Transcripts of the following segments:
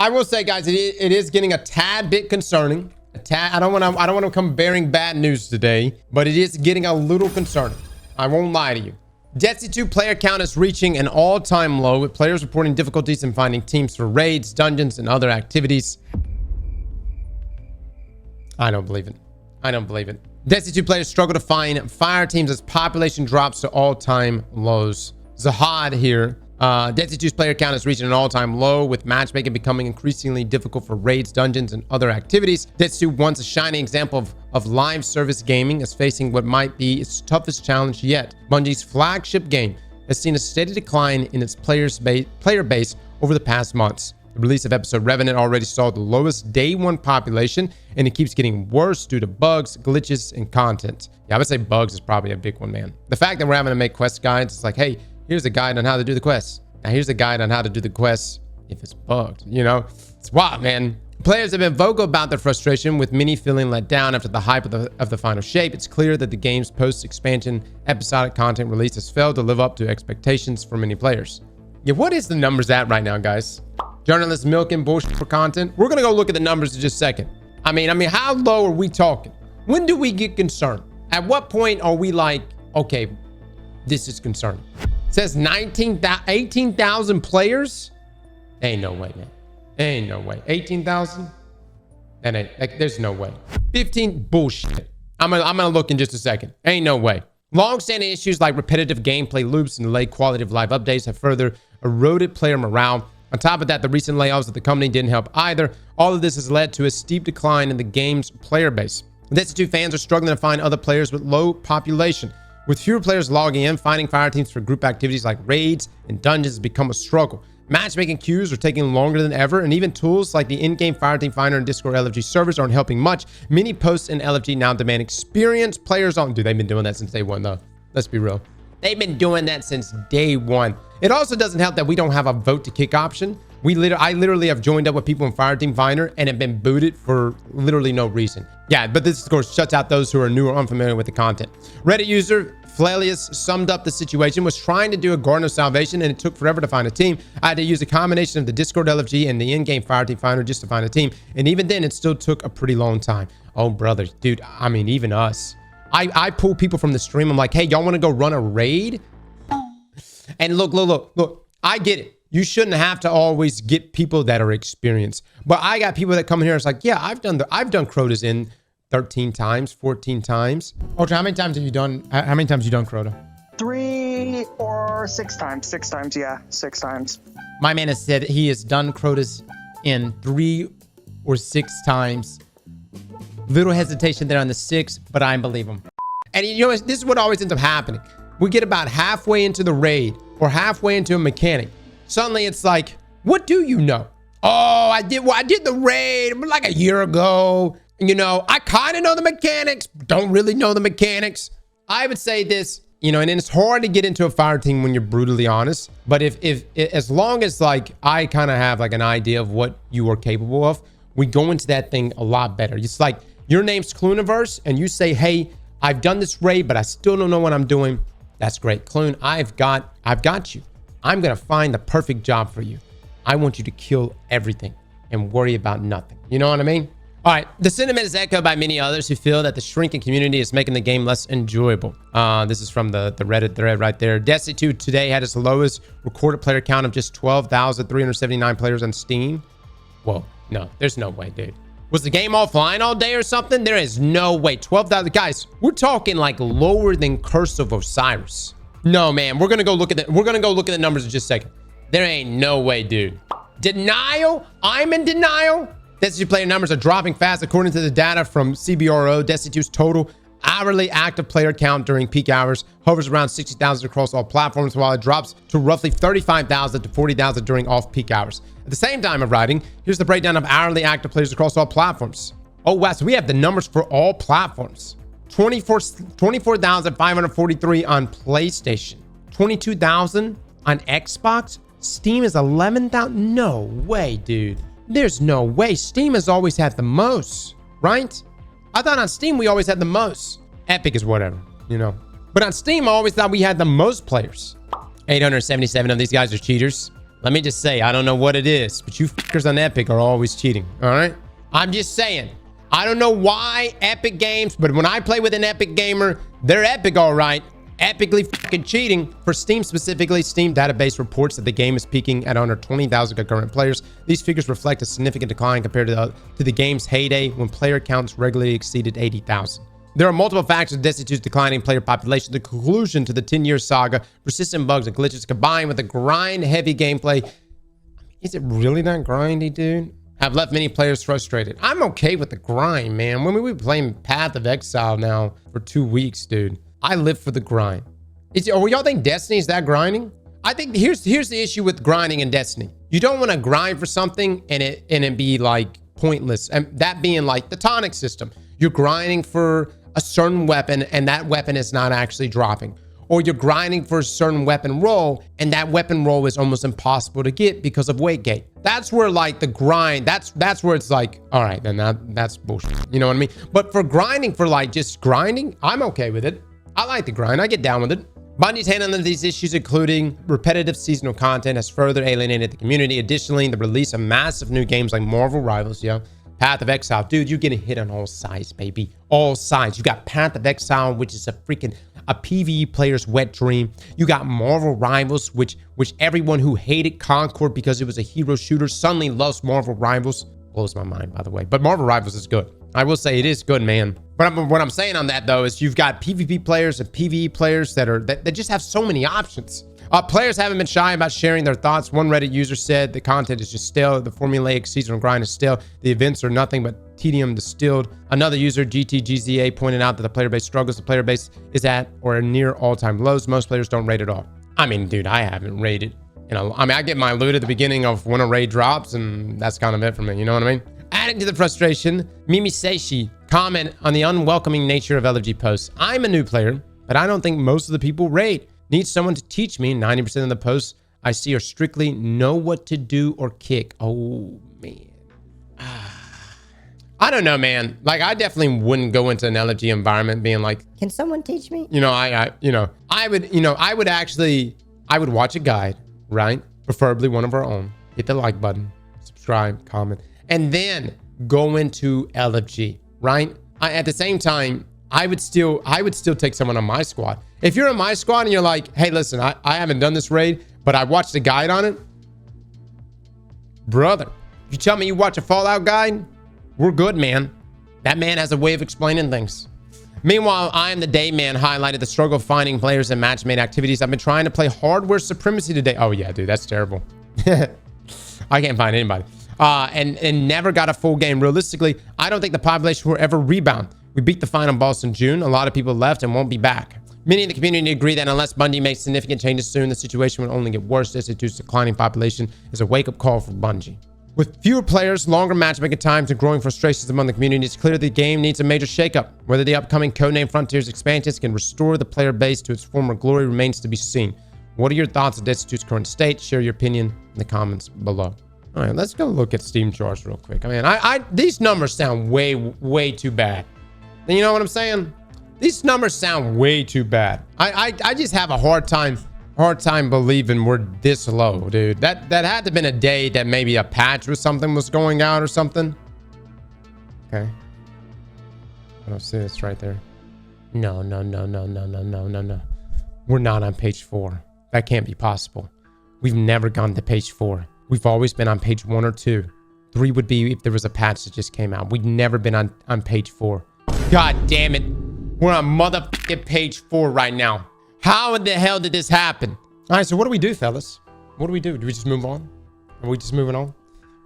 I will say, guys, it is getting a tad bit concerning. I don't want to come bearing bad news today, but it is getting a little concerning. I won't lie to you. Destiny 2 player count is reaching an all-time low, with players reporting difficulties in finding teams for raids, dungeons, and other activities. I don't believe it. I don't believe it. Destiny 2 players struggle to find fire teams as population drops to all-time lows. Zahad here. Destiny 2's player count is reaching an all-time low, with matchmaking becoming increasingly difficult for raids, dungeons, and other activities. Destiny 2, once a shining example of live service gaming, is facing what might be its toughest challenge yet. Bungie's flagship game has seen a steady decline in its player base over the past months. The release of episode Revenant already saw the lowest day one population, and it keeps getting worse due to bugs, glitches, and content. Yeah, I would say bugs is probably a big one, man. The fact that we're having to make quest guides, it's like, hey, here's a guide on how to do the quests. Now here's a guide on how to do the quests if it's bugged, you know? It's wild, man. Players have been vocal about their frustration, with many feeling let down after the hype of the final shape. It's clear that the game's post-expansion episodic content release has failed to live up to expectations for many players. Yeah, what is the numbers at right now, guys? Journalists milking bullshit for content. We're gonna go look at the numbers in just a second. I mean, how low are we talking? When do we get concerned? At what point are we like, okay, this is concerning? It says 18,000 players. Ain't no way, man. Ain't no way. 18,000? That ain't, like, there's no way. 15, bullshit. I'm gonna look in just a second. Ain't no way. Long-standing issues like repetitive gameplay loops and delayed quality of live updates have further eroded player morale. On top of that, the recent layoffs of the company didn't help either. All of this has led to a steep decline in the game's player base. Destiny 2 fans are struggling to find other players with low population. With fewer players logging in, finding fire teams for group activities like raids and dungeons has become a struggle. Matchmaking queues are taking longer than ever, and even tools like the in-game Fireteam Finder and Discord LFG servers aren't helping much. Many posts in LFG now demand experienced players on. Dude, they've been doing that since day one, though. Let's be real. They've been doing that since day one. It also doesn't help that we don't have a vote to kick option. I literally have joined up with people in Fireteam Finder and have been booted for literally no reason. Yeah, but this, of course, shuts out those who are new or unfamiliar with the content. Reddit user Flalius summed up the situation: was trying to do a Garden of Salvation and it took forever to find a team. I had to use a combination of the Discord LFG and the in-game Fireteam Finder just to find a team. And even then, it still took a pretty long time. Oh, brother, dude, I mean, even us. I pull people from the stream. I'm like, hey, y'all want to go run a raid? And look, I get it. You shouldn't have to always get people that are experienced. But I got people that come in here. It's like, yeah, I've done Crota's in 13 times, 14 times. Ultra, how many times have you done Crota? 3 or 6 times. 6 times, yeah. 6 times. My man has said he has done Crota's in 3 or 6 times. Little hesitation there on the 6, but I believe him. And you know, this is what always ends up happening. We get about halfway into the raid or halfway into a mechanic. Suddenly it's like, what do you know? Oh, I did the raid like a year ago. You know, I kind of know the mechanics, don't really know the mechanics. I would say this, you know, and it's hard to get into a fire team when you're brutally honest. But if as long as like I kind of have like an idea of what you are capable of, we go into that thing a lot better. It's like your name's Cluniverse and you say, hey, I've done this raid, but I still don't know what I'm doing. That's great. Clune, I've got you. I'm going to find the perfect job for you. I want you to kill everything and worry about nothing. You know what I mean? All right. The sentiment is echoed by many others who feel that the shrinking community is making the game less enjoyable. This is from the Reddit thread right there. Destiny 2 today had its lowest recorded player count of just 12,379 players on Steam. Whoa. No, there's no way, dude. Was the game offline all day or something? There is no way. 12,000 guys. We're talking like lower than Curse of Osiris. No, man. We're gonna go look at the numbers in just a second. There ain't no way, dude. Denial. I'm in denial. Destiny player numbers are dropping fast. According to the data from CBRO, Destiny 2's total hourly active player count during peak hours hovers around 60,000 across all platforms, while it drops to roughly 35,000 to 40,000 during off-peak hours. At the same time of writing, here's the breakdown of hourly active players across all platforms. Oh, wow. So we have the numbers for all platforms. 24,543 on PlayStation. 22,000 on Xbox. Steam is 11,000. No way, dude. There's no way. Steam has always had the most, right? I thought on Steam we always had the most. Epic is whatever, you know. But on Steam, I always thought we had the most players. 877 of these guys are cheaters. Let me just say, I don't know what it is, but you fuckers on Epic are always cheating. All right? I'm just saying. I don't know why Epic Games, but when I play with an Epic gamer, they're epic, all right. Epically fucking cheating. For Steam specifically, Steam database reports that the game is peaking at under 20,000 concurrent players. These figures reflect a significant decline compared to the game's heyday when player counts regularly exceeded 80,000. There are multiple factors of Destiny 2's declining player population. The conclusion to the 10-year saga, persistent bugs and glitches combined with a grind-heavy gameplay. Is it really that grindy, dude? Have left many players frustrated. I'm okay with the grind, man. When we were playing Path of Exile now for 2 weeks, dude. I live for the grind. Y'all think Destiny is that grinding? I think here's the issue with grinding in Destiny. You don't want to grind for something and it be like pointless. And that being like the tonic system. You're grinding for a certain weapon and that weapon is not actually dropping. Or you're grinding for a certain weapon roll and that weapon roll is almost impossible to get because of weight gate. That's where like the grind, that's where it's like, all right, then that's bullshit. You know what I mean? But for grinding, for like just grinding, I'm okay with it. I like the grind. I get down with it. Bungie's handling these issues, including repetitive seasonal content, has further alienated the community. Additionally, the release of massive new games like Marvel Rivals, Path of Exile. Dude, you're getting hit on all sides, baby. All sides. You got Path of Exile, which is a PvE player's wet dream. You got Marvel Rivals, which everyone who hated Concord because it was a hero shooter suddenly loves Marvel Rivals. Blows my mind, by the way. But Marvel Rivals is good. I will say it is good, man. But what I'm saying on that, though, is you've got PvP players and PvE players that just have so many options. Players haven't been shy about sharing their thoughts. One Reddit user said the content is just stale. The formulaic seasonal grind is stale. The events are nothing but tedium distilled. Another user, GTGZA, pointed out that the player base struggles. The player base is at or near all-time lows. Most players don't rate at all. I mean, dude, I haven't rated. I get my loot at the beginning of when a raid drops, and that's kind of it for me. You know what I mean? Adding to the frustration, Mimi Seishi comment on the unwelcoming nature of LFG posts. I'm a new player, but I don't think most of the people raid. Need someone to teach me. 90% of the posts I see are strictly know what to do or kick. Oh, man. I don't know, man. Like, I definitely wouldn't go into an LFG environment being like, can someone teach me? I would watch a guide, right? Preferably one of our own. Hit the like button, subscribe, comment, and then go into LFG, right? At the same time, I would still take someone on my squad. If you're in my squad and you're like, hey, listen, I haven't done this raid, but I watched a guide on it. Brother, if you tell me you watch a Fallout guide, we're good, man. That man has a way of explaining things. Meanwhile, I Am the Day Man highlighted the struggle of finding players in match-made activities. I've been trying to play Hardware Supremacy today. Oh, yeah, dude, that's terrible. I can't find anybody. And never got a full game. Realistically, I don't think the population will ever rebound. We beat the final boss in June. A lot of people left and won't be back. Many in the community agree that unless Bungie makes significant changes soon, the situation will only get worse. Destiny 2's declining population is a wake-up call for Bungie. With fewer players, longer matchmaking times, and growing frustrations among the community, it's clear the game needs a major shakeup. Whether the upcoming Codename Frontiers expansions can restore the player base to its former glory remains to be seen. What are your thoughts on Destiny 2's current state? Share your opinion in the comments below. All right, let's go look at Steam charts real quick. I mean, these numbers sound way too bad. You know what I'm saying? These numbers sound way too bad. I just have a hard time believing we're this low, dude. That had to have been a day that maybe a patch or something was going out or something. Okay. I don't see this right there. No. We're not on page 4. That can't be possible. We've never gone to page 4. We've always been on page 1 or 2. 3 would be if there was a patch that just came out. We've never been on page 4. God damn it. We're on motherfucking page 4 right now. How in the hell did this happen? All right, so what do we do, fellas? What do we do? Do we just move on? Are we just moving on?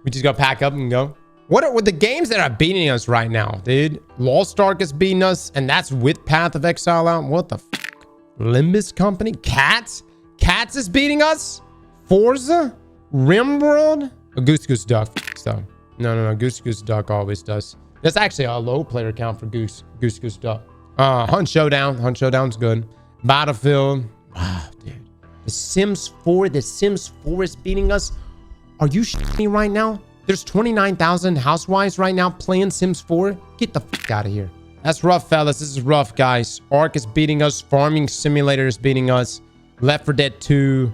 We just go pack up and go? What are the games that are beating us right now, dude? Lost Ark is beating us, and that's with Path of Exile out. What the fuck? Limbus Company? Cats? Cats is beating us? Forza? Rimworld? A Goose Duck. So, no. Goose Duck always does. That's actually a low player count for Goose Duck. Hunt Showdown. Hunt Showdown's good. Battlefield. Wow, dude. The Sims 4 is beating us. Are you shitting me right now? There's 29,000 housewives right now playing Sims 4. Get the fuck out of here. That's rough, fellas. This is rough, guys. Ark is beating us. Farming Simulator is beating us. Left 4 Dead 2.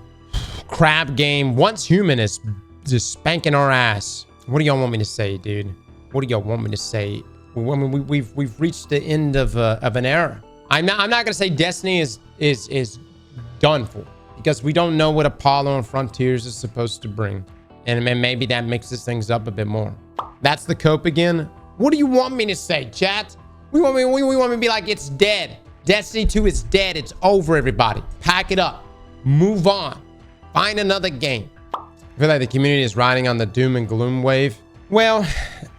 crap game. Once Human is just spanking our ass. What do y'all want me to say, dude? What do y'all want me to say? I mean, we've reached the end of an era. I'm not gonna say Destiny is done for, because we don't know what Apollo and Frontiers is supposed to bring, and maybe that mixes things up a bit more. That's the cope again. What do you want me to say, chat? We want me to be like, it's dead. Destiny 2 is dead. It's over, everybody. Pack it up. Move on. Find another game. I feel like the community is riding on the doom and gloom wave. Well,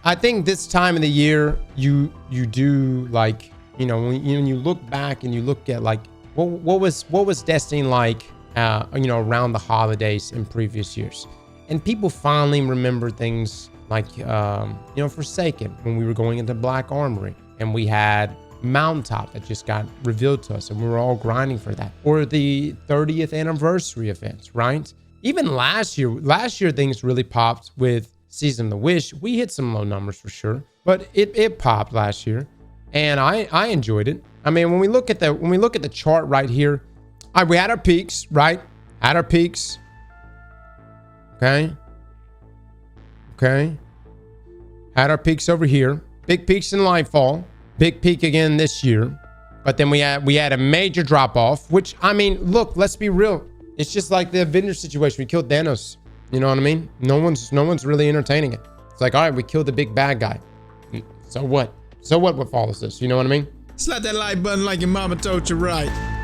I think this time of the year, you do, like, you know, when you look back and you look at, like, what was Destiny like, you know, around the holidays in previous years. And people finally remember things like, you know, Forsaken, when we were going into Black Armory and we had Mountaintop that just got revealed to us and we were all grinding for that. Or the 30th anniversary events, right? Even last year things really popped with Season of the Wish. We hit some low numbers for sure, but it popped last year and I enjoyed it. I mean, when we look at the chart right here, we had our peaks, right? Had our peaks. Okay. Had our peaks over here. Big peaks in Lightfall. Big peak again this year. But then we had a major drop off, which, I mean, look, let's be real. It's just like the Avengers situation. We killed Thanos. You know what I mean? No one's really entertaining it. It's like, all right, we killed the big bad guy. So what? So what follows this? You know what I mean? Slap that like button like your mama told you right.